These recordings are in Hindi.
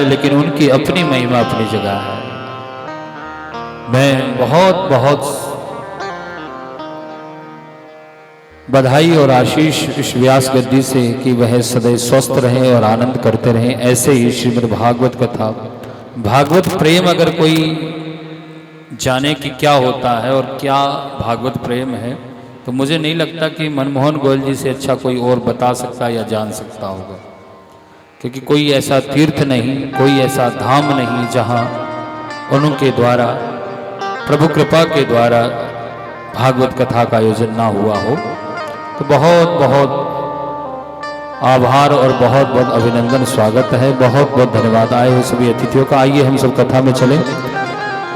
लेकिन उनकी अपनी महिमा अपनी जगह है। मैं बहुत बहुत बधाई और आशीष इस व्यास गद्दी से कि वह सदैव स्वस्थ रहें और आनंद करते रहें। ऐसे ही श्रीमद् भागवत कथा, भागवत प्रेम अगर कोई जाने कि क्या होता है और क्या भागवत प्रेम है, तो मुझे नहीं लगता कि मनमोहन गोयल जी से अच्छा कोई और बता सकता या जान सकता होगा। क्योंकि कोई ऐसा तीर्थ नहीं, कोई ऐसा धाम नहीं जहाँ उनके द्वारा, प्रभु कृपा के द्वारा भागवत कथा का आयोजन ना हुआ हो। तो बहुत बहुत आभार और बहुत बहुत अभिनंदन, स्वागत है, बहुत बहुत धन्यवाद आए हुए सभी अतिथियों का। आइए हम सब कथा में चलें।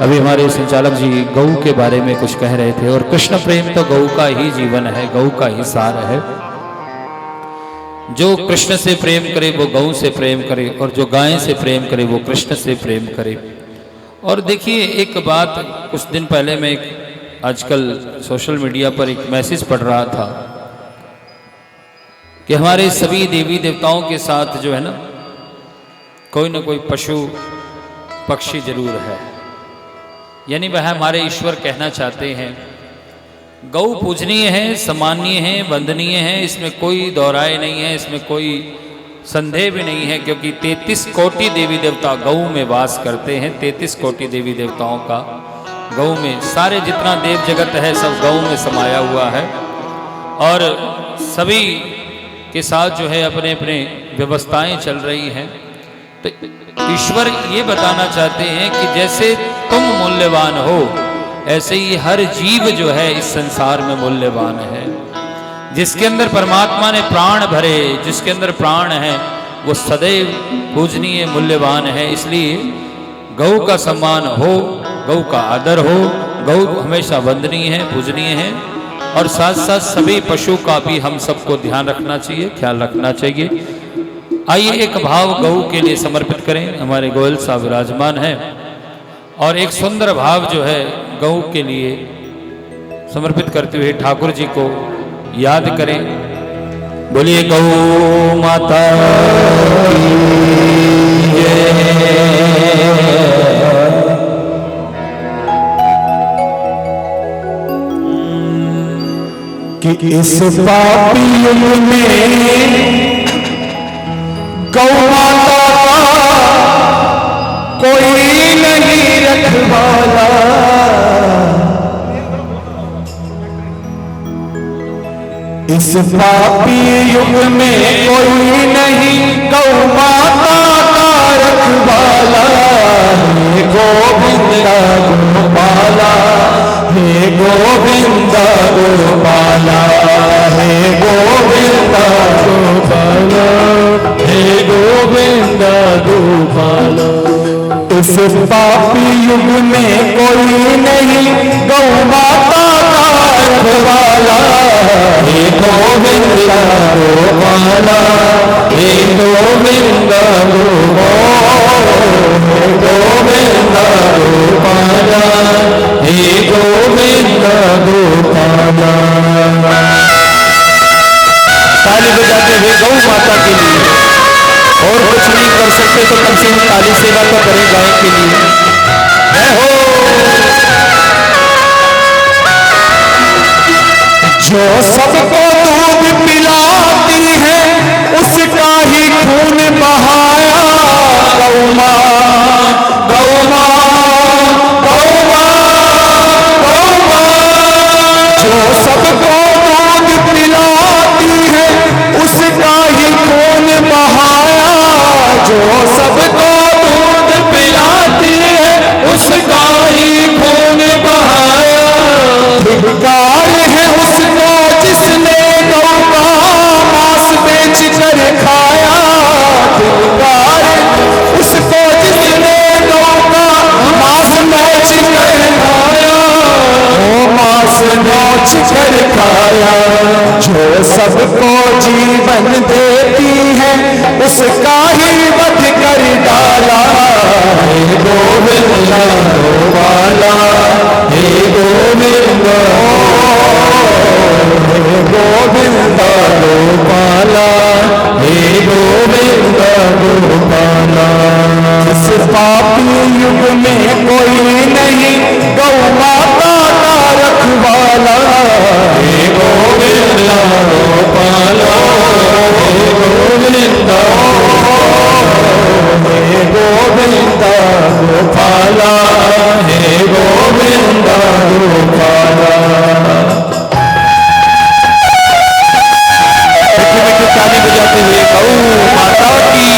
अभी हमारे संचालक जी गऊ के बारे में कुछ कह रहे थे, और कृष्ण प्रेम तो गऊ का ही जीवन है, गऊ का ही सार है। जो कृष्ण से प्रेम करे वो गऊ से प्रेम करे, और जो गाय से प्रेम करे वो कृष्ण से प्रेम करे। और देखिए एक बात, कुछ दिन पहले मैं आजकल सोशल मीडिया पर एक मैसेज पढ़ रहा था कि हमारे सभी देवी देवताओं के साथ जो है ना, कोई ना कोई पशु पक्षी जरूर है। यानी वह हमारे ईश्वर कहना चाहते हैं गौ पूजनीय है, सम्माननीय है, वंदनीय है, इसमें कोई दोहराए नहीं है, इसमें कोई संदेह भी नहीं है। क्योंकि 33 कोटि देवी देवता गौ में वास करते हैं। 33 कोटि देवी देवताओं का गौ में, सारे जितना देव जगत है सब गौ में समाया हुआ है। और सभी के साथ जो है अपने अपने व्यवस्थाएं चल रही हैं। तो ईश्वर ये बताना चाहते हैं कि जैसे तुम मूल्यवान हो, ऐसे ही हर जीव जो है इस संसार में मूल्यवान है। जिसके अंदर परमात्मा ने प्राण भरे, जिसके अंदर प्राण है, वो सदैव पूजनीय मूल्यवान है। इसलिए गौ का सम्मान हो, गौ का आदर हो, गौ हमेशा वंदनीय है, पूजनीय है। और साथ साथ सभी पशु का भी हम सबको ध्यान रखना चाहिए, ख्याल रखना चाहिए। आइए एक भाव गौ के लिए समर्पित करें। हमारे गोयल साहब विराजमान हैं, और एक सुंदर भाव जो है गौ के लिए समर्पित करते हुए ठाकुर जी को याद करें। बोलिए गौ माता की जय। कि इस पापी युग में गौ माता का कोई नहीं रखवाला। इस पापी युग में कोई नहीं गौ माता का रखवाला। हे गोविंदा गोपाला, हे गोविंदा गोपाला, हे गोविंदा गोपाला, हे गोविंदा गोपाला। इस पापी युग में कोई नहीं गौ माता का रखवाला। हे गोविंदा गोपाला, हे गोविंदा गोपाला, हे गोविंदा गोपाला, हे गोविंदा गोपाला। ताली बजाते हुए गौ माता के लिए, और कुछ नहीं कर सकते तो कम से कम ताली सेवा तो करें गाय के लिए। जय हो। जो सबको दूध पिलाती है उसका ही खून बहाया। गौ माँ, गौ माँ, गौ माँ, गौ माँ। जो सबको दूध पिलाती है उसका ही खून बहाया। जो सबको दूध पिलाती है उसका ही खून बहाया। धिक्कार है उसको जिसने गौ का मांस बेच कर खाया। धिक्कार उसको जिसने गौ का मांस बेच कर खाया। वो मांस बेच कर खाया। जो सबको जीवन देती है उसका ही वध कर डाला। हे गोविंदा गोपाला, हे गोविंदा, हे गोविंदा गोपाला, हे गोविंदा गोपाला। इस पापी युग में कोई नहीं गौ माता का रखवाला। हे गोविंदा गोपाला, हे गोविंदा, हे गोविंदा गोपाला, हे गोविंदा गोपाला। ताली बजाते हुए गौ माता की।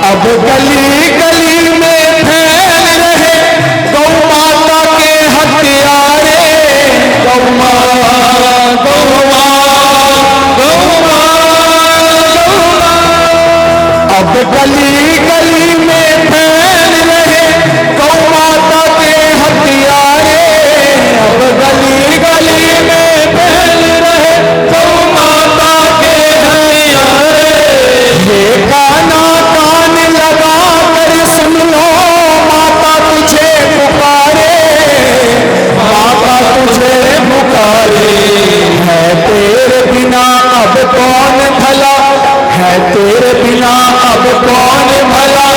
अब गली गली में फैल रहे गौ माता के हथियारे। गौ माँ, गौ माँ, गौ माँ, गौ माँ। अब गली गली में फैल रहे गौ माता के हथियारे। अब गली गली में फैल रहे गौ माता के हथियारे। ये गाना कान लगा कर सुन लो, माता तुझे पुकारे, माता तुझे पुकारे। है तेरे बिना अब कौन भला, है तेरे बिना अब कौन भला,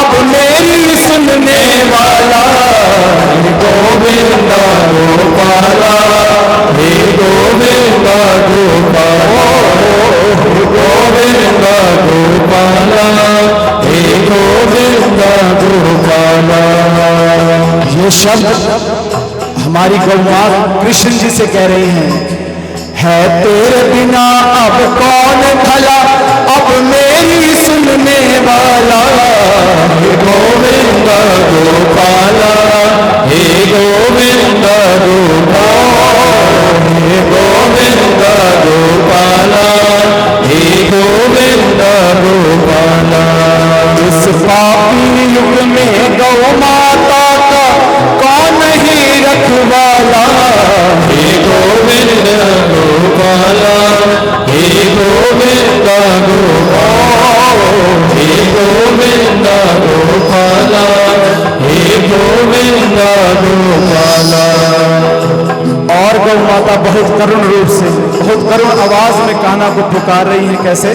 अब मेरी सुनने वाला। हे गोविंदा गोपाला, हे गोविंदा गोपाला, हे गोविंदा गोपाला, हे गोविंदा गोपाला। ये शब्द हमारी गौ माँ कृष्ण जी से कह रही हैं। है तेरे बिना अब कौन भला, अब मेरी सुनने वाला। हे गोविंदा गोपाला, हे गोविंदा गोपाला, हे गोविंदा गोपाला, हे गोविंदा गोपाला। इस पापी युग में गौ माता का कौन ही रखवाला। हे गोविंदा गोपाला, हे गोविंदा गोपाला, हे गोविंदा गोपाला, हे गोविंदा गोपाला। और गौ माता बहुत करुण रूप से, बहुत करुण आवाज में कान्हा को पुकार रही है। कैसे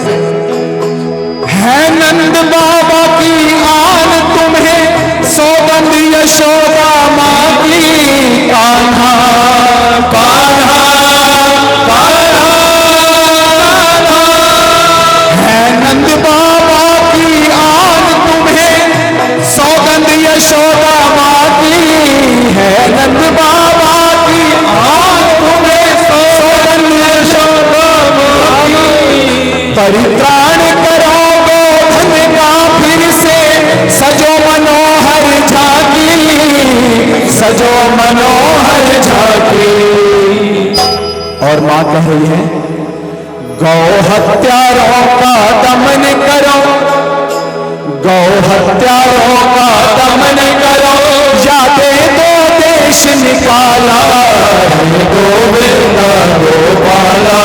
है नंद बाबा की आन तुम्हें सौगंध यशोदा माँ की। कान्हा कान्हा कान्हा, है नंद बाबा की आन तुम्हें सौगंध यशोदा माँ की। है नंद बाबा की आन तुम्हें सौगंध यशोदा माँ की। परित्राण करो गोधन का फिर से सजो मनोहर झांकी, सजो मनोहर झांकी। और मां कह रही है गौ हत्यारों का दमन करो, गौ हत्यारों का दमन करो, यादें दो देश निकाला। हे गोविंदा गोपाला,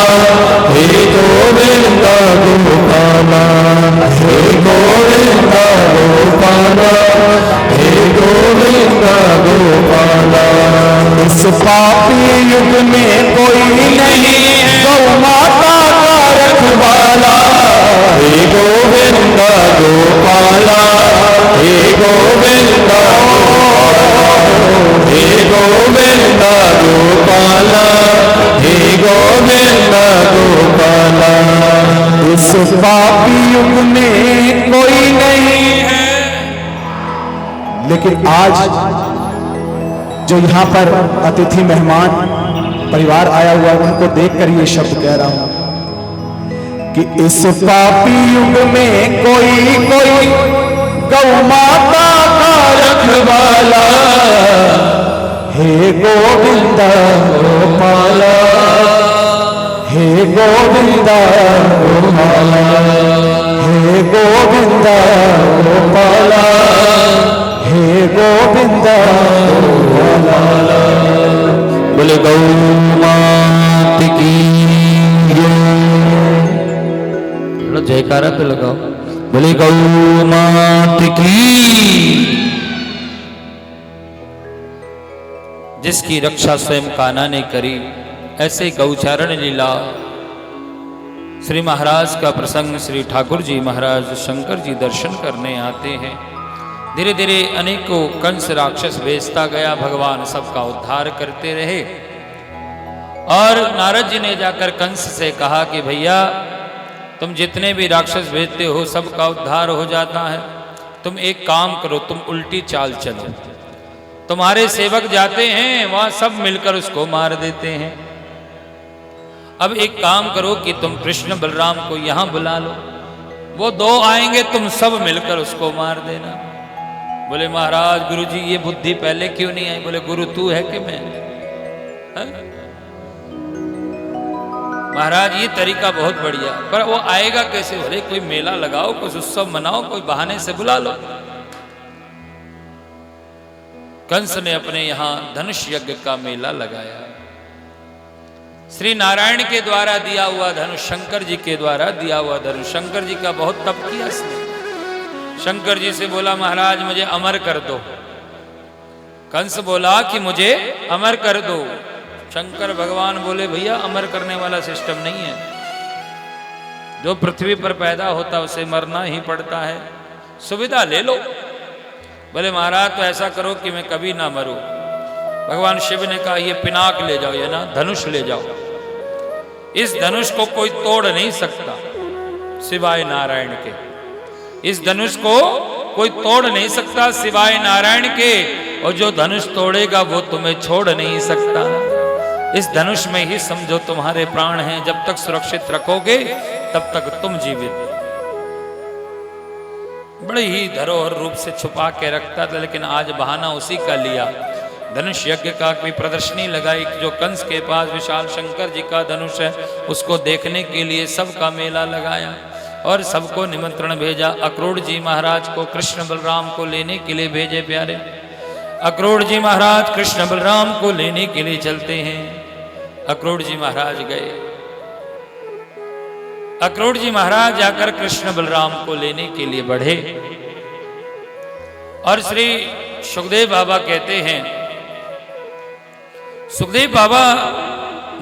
हे गोविंदा गोपाला, हे गोविंदा गोपाला, हे गोविंदा गोपाला। इस पापी युग में कोई नहीं गौ माता का रखवाला। हे गोविंदा गोपाला, हे गोविंदा, हे गोविंदा गोपाला, हे गोविंदा गोपाला। इस पापी युग में कोई नहीं है। लेकिन आज जो यहाँ पर अतिथि मेहमान परिवार आया हुआ है, उनको देखकर ये शब्द कह रहा हूं कि इस पापी युग में कोई कोई गौ माता का रखवाला। हे गोविंदा गोपाला, हे गोविंदा गोपाला, हे गोविंदा गोपाला, हे गोविंदा गोपाला। बोले गौ माता की जय। जयकारा पे लगाओ, बोले गौ मात की। जिसकी रक्षा स्वयं कान्हा ने करी, ऐसे गौचारण लीला श्री महाराज का प्रसंग श्री ठाकुर जी महाराज शंकर जी दर्शन करने आते हैं। धीरे धीरे अनेकों कंस राक्षस भेजता गया, भगवान सबका उद्धार करते रहे। और नारद जी ने जाकर कंस से कहा कि भैया तुम जितने भी राक्षस भेजते हो सबका उद्धार हो जाता है, तुम एक काम करो, तुम उल्टी चाल चलो। तुम्हारे सेवक जाते हैं वहां सब मिलकर उसको मार देते हैं। अब एक काम करो कि तुम कृष्ण बलराम को यहां बुला लो, वो दो आएंगे, तुम सब मिलकर उसको मार देना। बोले महाराज गुरु जी ये बुद्धि पहले क्यों नहीं आई? बोले गुरु तू है कि मैं? महाराज ये तरीका बहुत बढ़िया, पर वो आएगा कैसे? बोले कोई मेला लगाओ, कुछ उत्सव मनाओ, कोई बहाने से बुला लो। कंस ने अपने यहां धनुष यज्ञ का मेला लगाया। श्री नारायण के द्वारा दिया हुआ धनुष, शंकर जी के द्वारा दिया हुआ धनुष, शंकर जी का बहुत तप किया इसने। शंकर जी से बोला महाराज मुझे अमर कर दो। कंस बोला कि मुझे अमर कर दो। शंकर भगवान बोले भैया अमर करने वाला सिस्टम नहीं है, जो पृथ्वी पर पैदा होता उसे मरना ही पड़ता है, सुविधा ले लो। बोले महाराज तो ऐसा करो कि मैं कभी ना मरूं। भगवान शिव ने कहा ये पिनाक ले जाओ, ये ना धनुष ले जाओ, इस धनुष को कोई तोड़ नहीं सकता सिवाय नारायण के। इस धनुष को कोई तोड़ नहीं सकता सिवाय नारायण के, और जो धनुष तोड़ेगा वो तुम्हें छोड़ नहीं सकता। इस धनुष में ही समझो तुम्हारे प्राण हैं, जब तक सुरक्षित रखोगे तब तक तुम जीवित। बड़े ही धरोहर रूप से छुपा के रखता था, लेकिन आज बहाना उसी का लिया। धनुष यज्ञ का कोई प्रदर्शनी लगाई, जो कंस के पास विशाल शंकर जी का धनुष है उसको देखने के लिए सबका मेला लगाया और सबको निमंत्रण भेजा। अक्रूर जी महाराज को कृष्ण बलराम को लेने के लिए भेजे प्यारे। अक्रूर जी महाराज कृष्ण बलराम को लेने के लिए चलते हैं। अक्रूर जी महाराज गए। अक्रूर जी महाराज जाकर कृष्ण बलराम को लेने के लिए बढ़े और श्री सुखदेव बाबा कहते हैं, सुखदेव बाबा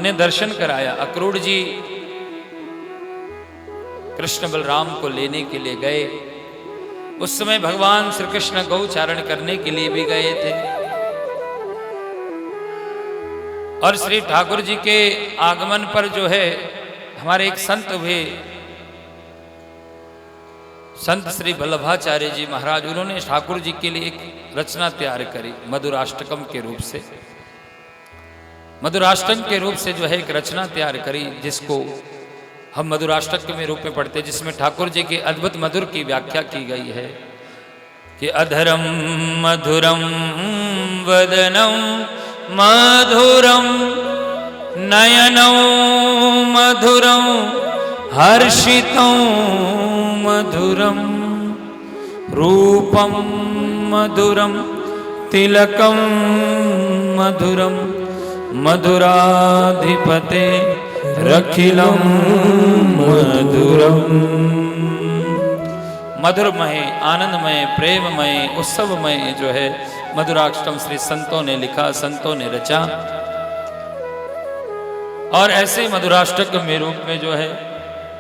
ने दर्शन कराया। अक्रूर जी कृष्ण बलराम को लेने के लिए गए। उस समय भगवान श्री कृष्ण गौचारण करने के लिए भी गए थे और श्री ठाकुर जी के आगमन पर जो है हमारे एक संत हुए, संत श्री वल्लभाचार्य जी महाराज, उन्होंने ठाकुर जी के लिए एक रचना तैयार करी मधुराष्टकम के रूप से। मधुराष्टक के रूप से जो है एक रचना तैयार करी, जिसको हम मधुराष्टक में रूप में पढ़ते, जिसमें ठाकुर जी के अद्भुत मधुर की व्याख्या की गई है कि अधरम मधुरम वदनम मधुरम नयनम मधुरम हर्षितं मधुरम रूपम मधुरम तिलकम मधुरम मधुराधिपते रखिलम मधुरम। मधुरमय, आनंदमय, प्रेममय, उत्सवमय जो है मधुराष्टकम श्री संतों ने लिखा, संतों ने रचा। और ऐसे मधुराष्टक में रूप में जो है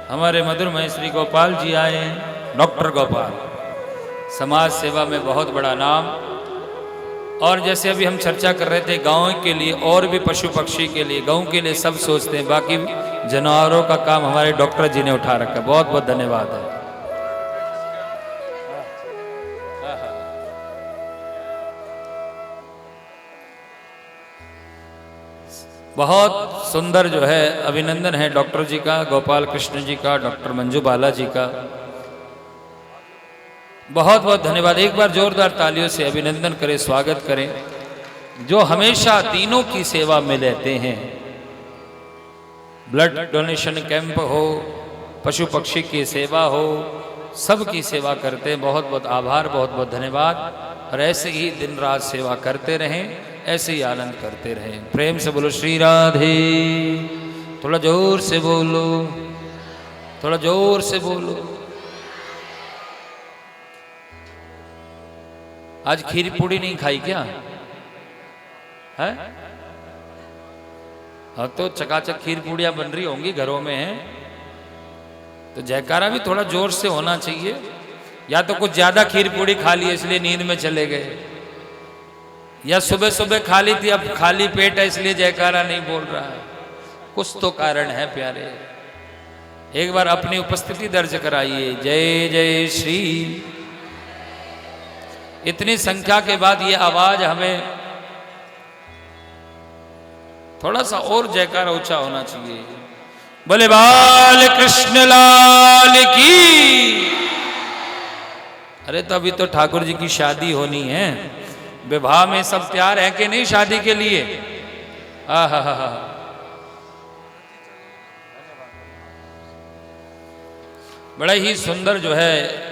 हमारे मधुरमय श्री गोपाल जी आए हैं। डॉक्टर गोपाल, समाज सेवा में बहुत बड़ा नाम। और जैसे अभी हम चर्चा कर रहे थे गांव के लिए और भी पशु पक्षी के लिए, गांव के लिए सब सोचते हैं, बाकी जानवरों का काम हमारे डॉक्टर जी ने उठा रखा। बहुत बहुत धन्यवाद है। बहुत सुंदर जो है अभिनंदन है डॉक्टर जी का, गोपाल कृष्ण जी का, डॉक्टर मंजू बाला जी का। बहुत बहुत धन्यवाद। एक बार जोरदार तालियों से अभिनंदन करें, स्वागत करें, जो हमेशा तीनों की सेवा में रहते हैं। ब्लड डोनेशन कैंप हो, पशु पक्षी की सेवा हो, सब की सेवा करते हैं। बहुत बहुत आभार, बहुत बहुत धन्यवाद। और ऐसे ही दिन रात सेवा करते रहें, ऐसे ही आनंद करते रहें। प्रेम से बोलो श्री राधे, थोड़ा जोर से बोलो। थोड़ा जोर से बोलो। आज खीर पूड़ी नहीं खाई क्या है? हाँ, तो चकाचक खीर पूड़ियां बन रही होंगी घरों में हैं, तो जयकारा भी थोड़ा जोर से होना चाहिए। या तो कुछ ज्यादा खीर पूड़ी खा ली इसलिए नींद में चले गए, या सुबह सुबह खा ली थी अब खाली पेट है इसलिए जयकारा नहीं बोल रहा है। कुछ तो कारण है प्यारे। एक बार अपनी उपस्थिति दर्ज कराइए। जय जय श्री। इतनी संख्या के बाद ये आवाज हमें थोड़ा सा और जयकारा ऊंचा होना चाहिए। बोले बाल कृष्ण लाल की। अरे तो अभी तो ठाकुर जी की शादी होनी है, विवाह में सब तैयार है कि नहीं शादी के लिए? आहा, बड़ा ही सुंदर जो है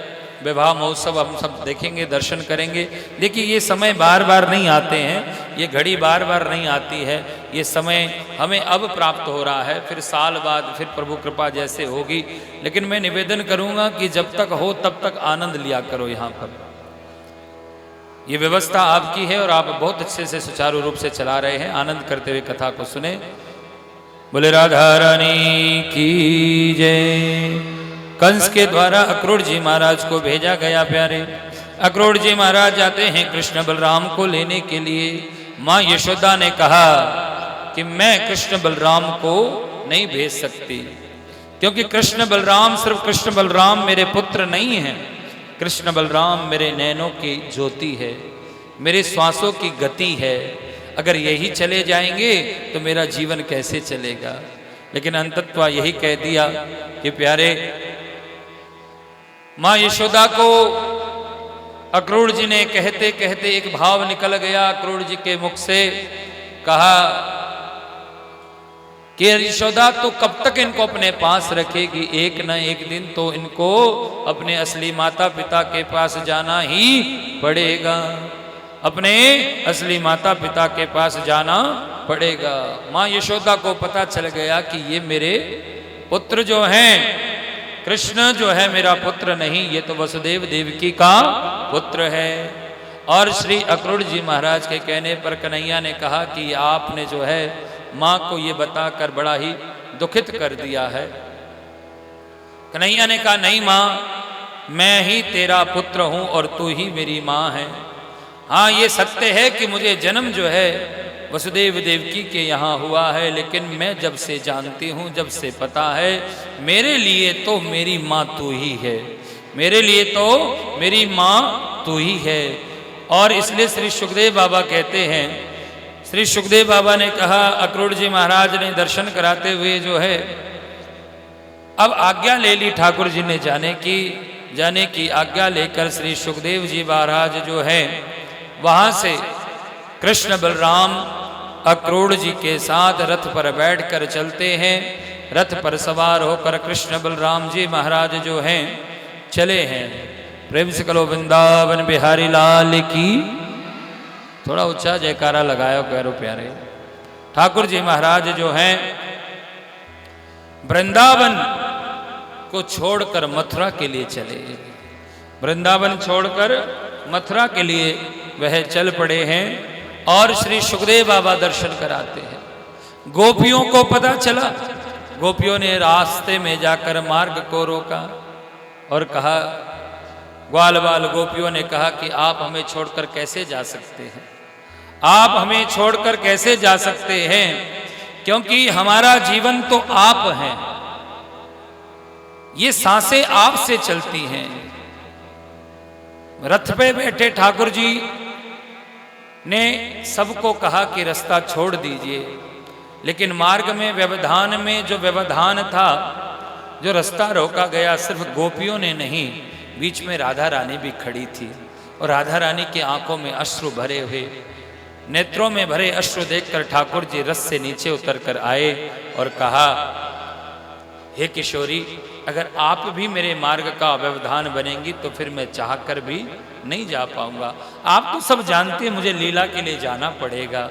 विवाह महोत्सव हम सब देखेंगे, दर्शन करेंगे। देखिए ये समय बार बार नहीं आते हैं, ये घड़ी बार बार नहीं आती है, ये समय हमें अब प्राप्त हो रहा है, फिर साल बाद फिर प्रभु कृपा जैसे होगी। लेकिन मैं निवेदन करूंगा कि जब तक हो तब तक आनंद लिया करो। यहाँ पर ये व्यवस्था आपकी है और आप बहुत अच्छे से सुचारू रूप से चला रहे हैं। आनंद करते हुए कथा को सुने। बोले राधा रानी की जय। कंस के द्वारा अक्रूर जी महाराज को भेजा गया। प्यारे अक्रूर जी महाराज जाते हैं कृष्ण बलराम को लेने के लिए। माँ यशोदा ने कहा कि मैं कृष्ण बलराम को नहीं भेज सकती, क्योंकि कृष्ण बलराम सिर्फ कृष्ण बलराम मेरे पुत्र नहीं हैं। कृष्ण बलराम मेरे नैनों की ज्योति है, मेरे श्वासों की गति है। अगर यही चले जाएंगे तो मेरा जीवन कैसे चलेगा? लेकिन अंततः यही कह दिया कि प्यारे माँ यशोदा को अक्रूर जी ने कहते कहते एक भाव निकल गया अक्रूर जी के मुख से। कहा कि यशोदा तो कब तक इनको अपने पास रखेगी? एक न एक दिन तो इनको अपने असली माता पिता के पास जाना ही पड़ेगा, अपने असली माता पिता के पास जाना पड़ेगा। माँ यशोदा को पता चल गया कि ये मेरे पुत्र जो हैं, कृष्ण जो है मेरा पुत्र नहीं, ये तो वसुदेव देवकी का पुत्र है। और श्री अक्रूर जी महाराज के कहने पर कन्हैया ने कहा कि आपने जो है माँ को ये बताकर बड़ा ही दुखित कर दिया है। कन्हैया ने कहा नहीं माँ, मैं ही तेरा पुत्र हूं और तू ही मेरी माँ है। हाँ ये सत्य है कि मुझे जन्म जो है वसुदेव देवकी के यहाँ हुआ है, लेकिन मैं जब से जानती हूँ, जब से पता है, मेरे लिए तो मेरी माँ तू ही है, मेरे लिए तो मेरी माँ तू ही है। और इसलिए श्री सुखदेव बाबा कहते हैं, श्री सुखदेव बाबा ने कहा अक्रूर जी महाराज ने दर्शन कराते हुए जो है अब आज्ञा ले ली ठाकुर जी ने जाने की आज्ञा लेकर श्री सुखदेव जी महाराज जो है वहां से कृष्ण बलराम अक्रूर जी के साथ रथ पर बैठकर चलते हैं। रथ पर सवार होकर कृष्ण बलराम जी महाराज जो हैं चले हैं। प्रेम से करो वृंदावन बिहारी लाल की। थोड़ा ऊंचा जयकारा लगायो प्यारो प्यारे। ठाकुर जी महाराज जो हैं वृंदावन को छोड़कर मथुरा के लिए चले, वृंदावन छोड़कर मथुरा के लिए वह चल पड़े हैं। और श्री सुखदेव बाबा दर्शन कराते हैं। गोपियों को पता चला, गोपियों ने रास्ते में जाकर मार्ग को रोका और कहा, ग्वाल बाल गोपियों ने कहा कि आप हमें छोड़कर कैसे जा सकते हैं, आप हमें छोड़कर कैसे जा सकते हैं, क्योंकि हमारा जीवन तो आप हैं, ये सांसें आपसे चलती हैं। रथ पे बैठे ठाकुर जी ने सबको कहा कि रास्ता छोड़ दीजिए, लेकिन मार्ग में व्यवधान में जो व्यवधान था, जो रास्ता रोका गया, सिर्फ गोपियों ने नहीं, बीच में राधा रानी भी खड़ी थी। और राधा रानी की आंखों में अश्रु भरे हुए, नेत्रों में भरे अश्रु देखकर ठाकुर जी रथ से नीचे उतर कर आए और कहा, हे किशोरी, अगर आप भी मेरे मार्ग का व्यवधान बनेंगी तो फिर मैं चाहकर भी नहीं जा पाऊंगा। आप तो सब जानते हैं मुझे लीला के लिए जाना पड़ेगा।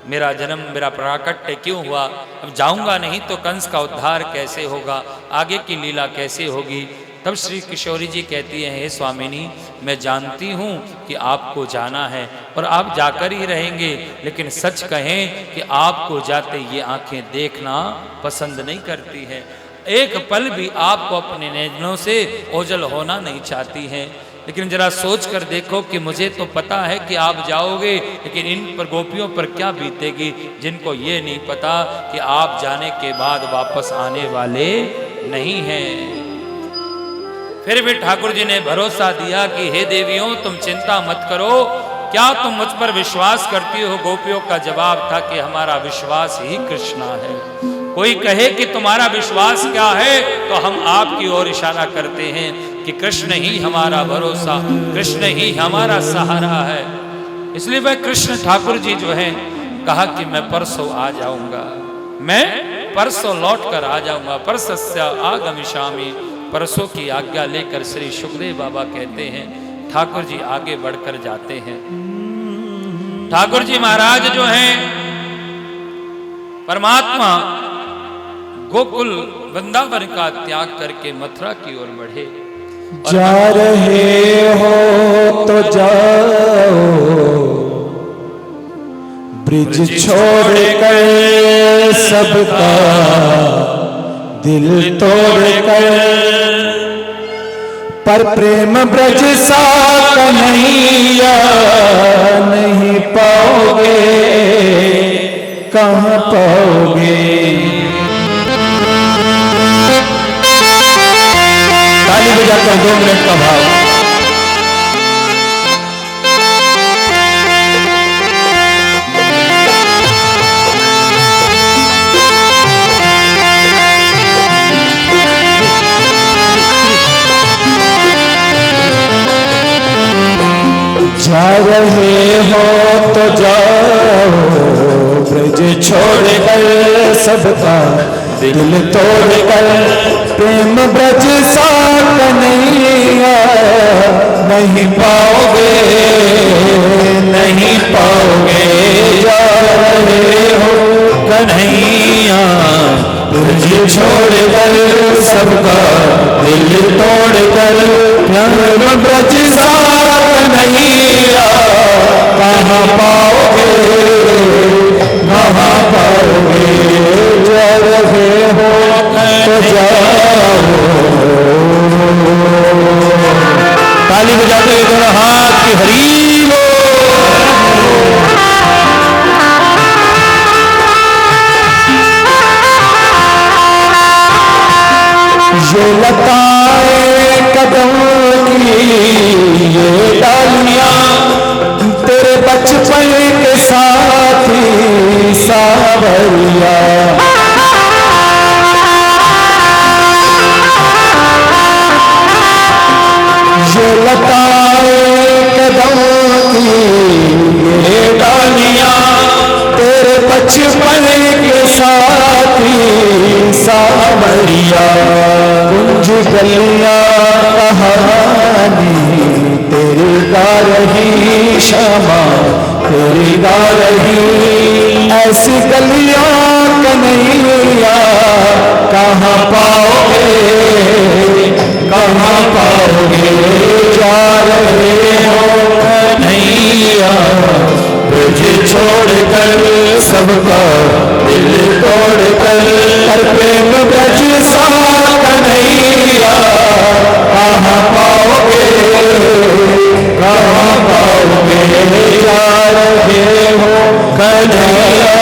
मेरा जन्म, मेरा प्राकट्य क्यों हुआ? अब जाऊंगा नहीं तो कंस का उद्धार कैसे होगा, आगे की लीला कैसे होगी? तब श्री किशोरी जी कहती हैं, हे स्वामिनी, मैं जानती हूँ कि आपको जाना है और आप जाकर ही रहेंगे, लेकिन सच कहें कि आपको जाते ये आंखें देखना पसंद नहीं करती हैं। एक पल भी आपको अपने नैनों से ओझल होना नहीं चाहती हैं। लेकिन जरा सोच कर देखो कि मुझे तो पता है कि आप जाओगे, लेकिन इन पर गोपियों पर क्या बीतेगी, जिनको ये नहीं पता कि आप जाने के बाद वापस आने वाले नहीं हैं। फिर भी ठाकुर जी ने भरोसा दिया कि हे देवियों, तुम चिंता मत करो, क्या तुम मुझ पर विश्वास करती हो? गोपियों का जवाब था कि हमारा विश्वास ही कृष्णा है। कोई कहे कि तुम्हारा विश्वास क्या है, तो हम आपकी ओर इशारा करते हैं कि कृष्ण ही हमारा भरोसा, कृष्ण ही हमारा सहारा है। इसलिए वह कृष्ण ठाकुर जी जो हैं, कहा कि मैं परसों आ जाऊंगा, मैं परसों लौट कर आ जाऊंगा। परसस्य आगमिष्यामि, परसों की आज्ञा लेकर श्री सुखदेव बाबा कहते हैं, ठाकुर जी आगे बढ़कर जाते हैं। ठाकुर जी महाराज जो हैं, परमात्मा गोकुल वृंदावन का त्याग करके मथुरा की ओर बढ़े। जा रहे हो तो जाओ, ब्रिज छोड़ कर सबका दिल तोड़ कर, पर प्रेम ब्रज सा कन्हैया नहीं पाओगे, कहाँ पाओगे? ताली बजाकर 2 मिनट का भाव। जा रहे हो तो जाओ, ब्रज छोड़ कर सबका दिल तोड़ कर, प्रेम ब्रज सा कन्हैया नहीं पाओगे, नहीं पाओगे। जा रहे हो कन्हैया ब्रज छोड़ कर सबका दिल तोड़ कर, प्रेम ब्रज सा कन्हैया कहाँ पाओगे, कहाँ पाओगे? जा रहे हो तो जाओ। ताली बजाते हुए दोनों हाथ की हरी लो। ये लताएं कदम की ये डालियां, तेरे बचपन के साथी सावरिया, ये लताएं कदम की ये डालियां, तेरे बचपन के साथी सावरिया, कुंज गलियां कहानी तेरी गा रही क्षमा, तेरी गा रही ऐसी गलियां कन्हैया कहाँ पाओगे, कहाँ पाओगे? जा रहे हो कन्हैया ब्रज छोड़ कर सबका दिल तोड़ कर, हर प्रेम ब्रज सा कन्हैया कहाँ पाओगे, कहाँ पाओगे? जा रहे हो कन्हैया।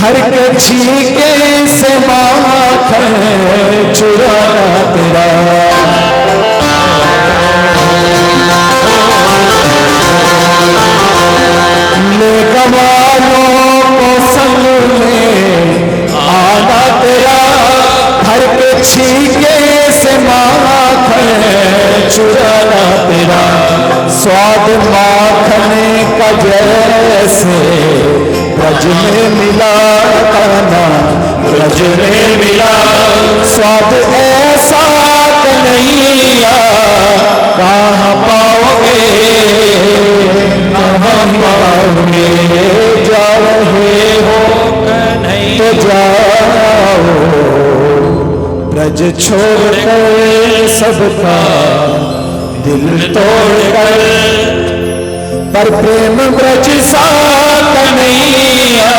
घर के छीके से माखन चुराना तेरा, छीके से माखन चुराना तेरा स्वाद माखन का जैसे ब्रज में मिला कान्हा ब्रज में मिला स्वाद ऐसा कन्हैया कहाँ पाओगे कहाँ पाओगे जा रहे हो तो जाओ ब्रज छोड़ कर सबका दिल तोड़ कर पर प्रेम ब्रज सा कन्हैया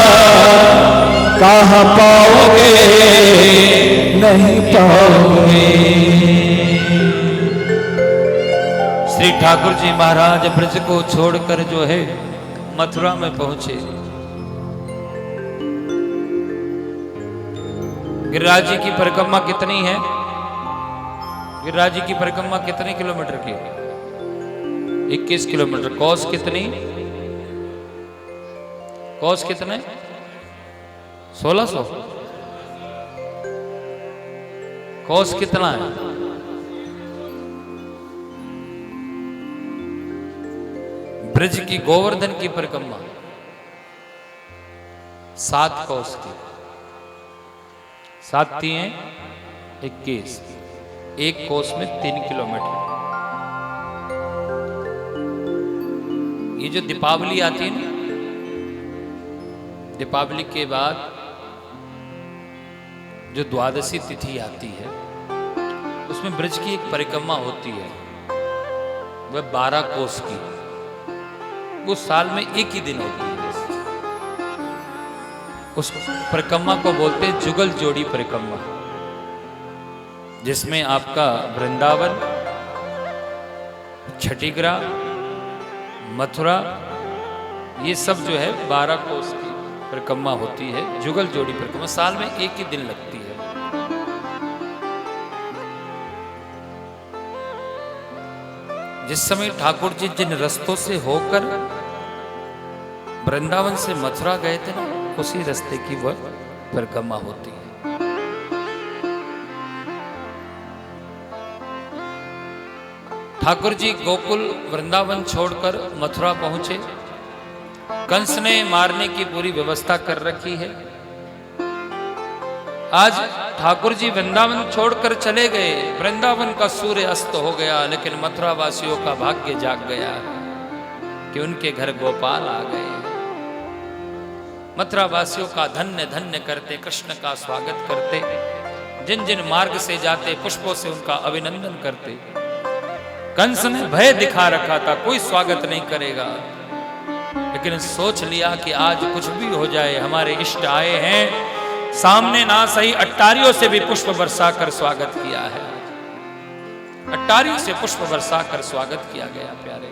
कहाँ पाओगे नहीं पाओगे। श्री ठाकुर जी महाराज ब्रज को छोड़कर जो है मथुरा में पहुंचे। गिरिराज जी की परिक्रमा कितनी है? गिरिराज जी की परिक्रमा कितने किलोमीटर की? 21 किलोमीटर। कोस कितनी? कोस कितने? 1600। कोस कितना है? ब्रज की गोवर्धन की परिक्रमा 7 कोस की। 7 तिये 21। एक कोस में 3 किलोमीटर। ये जो दीपावली आती है ना, दीपावली के बाद जो द्वादशी तिथि आती है उसमें ब्रज की एक परिक्रमा होती है, वह 12 कोस की। वो साल में एक ही दिन होती है। उस परिक्रमा को बोलते हैं जुगल जोड़ी परिक्रमा, जिसमें आपका वृंदावन, छठीगरा, मथुरा, ये सब जो है 12 कोस की परिक्रमा होती है। जुगल जोड़ी परिक्रमा साल में एक ही दिन लगती है। जिस समय ठाकुर जी जिन रस्तों से होकर वृंदावन से मथुरा गए थे ना, उसी रास्ते की वह परिक्रमा होती है। ठाकुर जी गोकुल वृंदावन छोड़कर मथुरा पहुंचे। कंस ने मारने की पूरी व्यवस्था कर रखी है। आज ठाकुर जी वृंदावन छोड़कर चले गए। वृंदावन का सूर्य अस्त हो गया, लेकिन मथुरा वासियों का भाग्य जाग गया कि उनके घर गोपाल आ गए। मथुरा वासियों का धन्य धन्य करते, कृष्ण का स्वागत करते, जिन जिन मार्ग से जाते पुष्पों से उनका अभिनंदन करते। कंस ने भय दिखा रखा था, कोई स्वागत नहीं करेगा, लेकिन सोच लिया कि आज कुछ भी हो जाए, हमारे इष्ट आए हैं, सामने ना सही अट्टारियों से भी पुष्प बरसा कर स्वागत किया है। अट्टारियों से पुष्प बरसा कर स्वागत किया गया। प्यारे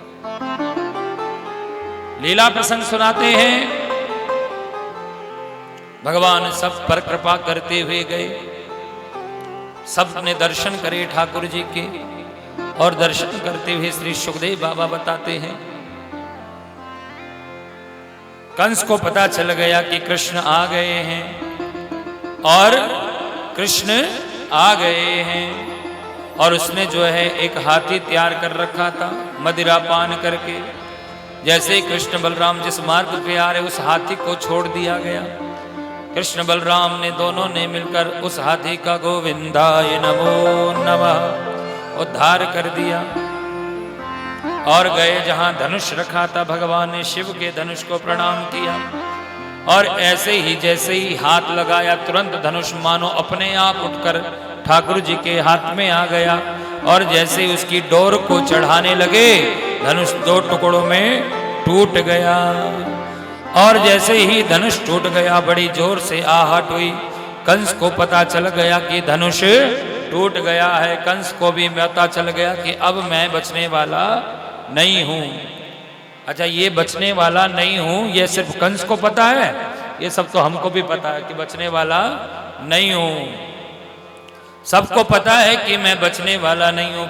लीला प्रसंग सुनाते हैं। भगवान सब पर कृपा करते हुए गए। सबने दर्शन करे ठाकुर जी के, और दर्शन करते हुए श्री सुखदेव बाबा बताते हैं, कंस को पता चल गया कि कृष्ण आ गए हैं, और कृष्ण आ गए हैं, और उसने जो है एक हाथी तैयार कर रखा था मदिरा पान करके। जैसे ही कृष्ण बलराम जिस मार्ग पे आ रहे, उस हाथी को छोड़ दिया गया। कृष्ण बलराम ने दोनों ने मिलकर उस हाथी का गोविंदाय नमो नमः उद्धार कर दिया, और गए जहां धनुष रखा था। भगवान ने शिव के धनुष को प्रणाम किया, और ऐसे ही जैसे ही हाथ लगाया, तुरंत धनुष मानो अपने आप उठकर ठाकुर जी के हाथ में आ गया। और जैसे ही उसकी डोर को चढ़ाने लगे, धनुष 2 टुकड़ों में टूट गया। और जैसे ही धनुष टूट गया, बड़ी जोर से आहट हुई। कंस को पता चल गया कि धनुष टूट गया है। कंस को भी पता चल गया कि अब मैं बचने वाला नहीं हूं। अच्छा, ये बचने वाला नहीं हूं, ये सिर्फ कंस को पता है? ये सब तो हमको भी पता है कि बचने वाला नहीं हूं। सबको पता है कि मैं बचने वाला नहीं हूं।